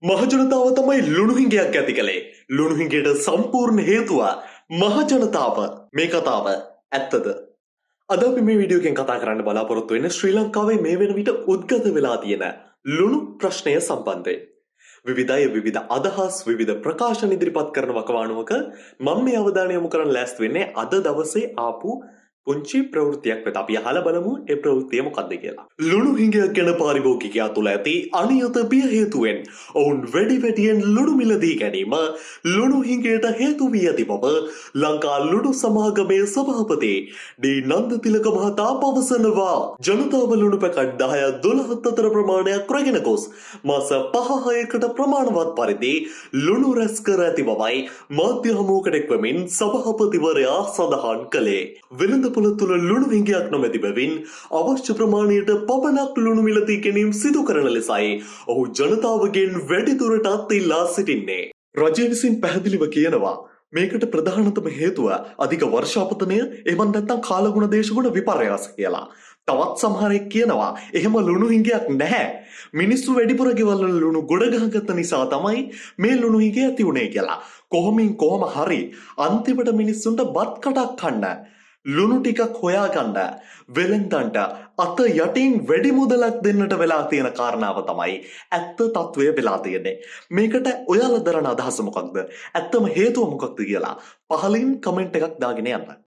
මහජනතාව තමයි ලුණු හිඟයක් ඇති කළේ. ලුණු හිඟයට සම්පූර්ණ හේතුව මහජනතාව. මේ කතාව ඇත්තද? අද අපි මේ වීඩියෝ එකෙන් කතා කරන්න බලාපොරොත්තු වෙන්නේ ශ්‍රී ලංකාවේ මේ වෙන විට උද්ගත වෙලා තියෙන ලුණු ප්‍රශ්නය සම්බන්ධයෙන්. විවිධ විවිධ අදහස් විවිධ ප්‍රකාශන ඉදිරිපත් කරන වකවානුවක මම මේ අවධානය යොමු කරන්න ලෑස්ති වෙන්නේ අද දවසේ ආපු පුංචි ප්‍රවෘත්තියක් වෙත. අපි අහලා බලමු ඒ ප්‍රවෘත්තිය මොකක්ද කියලා. ලුණු හිඟයක් ගැන පාරිභෝගිකයා තුළ ඇති අනියත බිය හේතුවෙන් ඔවුන් වැඩියෙන් ලුණු මිලදී ගැනීම ලුණු හිඟයට හේතු වී ඇති බව ලංකා ලුණු සමාගමේ සභාපති ඩී නන්දතිලක මහතා පවසනවා. ජනතාව ලුණු පැකට් 10 12 අතර ප්‍රමාණයක් රැගෙන ගොස් මාස 5-6කට ප්‍රමාණවත් පරිදි ලුණු රැස් කර ඇති බවයි මාධ්‍ය හමුවකට එක්වමින් සභාපතිවරයා සඳහන් කළේ. වෙළඳපොළ තුළ ලුණු හිඟයක් නොමැති බැවින් අවශ්‍ය ප්‍රමාණයට පමණක් ලුණු මිලදී ගැනීම සිදු කරන ලෙසයි ඔහු ජනතාවගෙන් වැඩිදුරටත් ඉල්ලා සිටින්නේ. රජය විසින් පැහැදිලිව කියනවා මේකට ප්‍රධානතම හේතුව අධික වර්ෂාපතනය එවන් නැත්නම් කාලගුණ දේශගුණ විපර්යාස කියලා. තවත් සමහරෙක් කියනවා එහෙම ලුණු හිඟයක් නැහැ. මිනිස්සු වැඩිපුර ගෙවල් වල ලුණු ගොඩ ගහගත්ත නිසා තමයි මේ ලුණු හිඟ ඇති වුනේ කියලා. කොහොම හරි අන්තිමට මිනිස්සුන්ට බත් කටක් කන්න ලුණු ටිකක් හොයාගන්න වෙලෙන්දන්ට අත යටින් වැඩි මුදලක් දෙන්නට වෙලා තියෙන කාරණාව තමයි ඇත්ත තත්වය වෙලා තියෙන්නේ. මේකට ඔයාලා දරන අදහස මොකක්ද? ඇත්තම හේතුව මොකක්ද කියලා පහලින් කමෙන්ට් එකක් දාගෙන යන්න.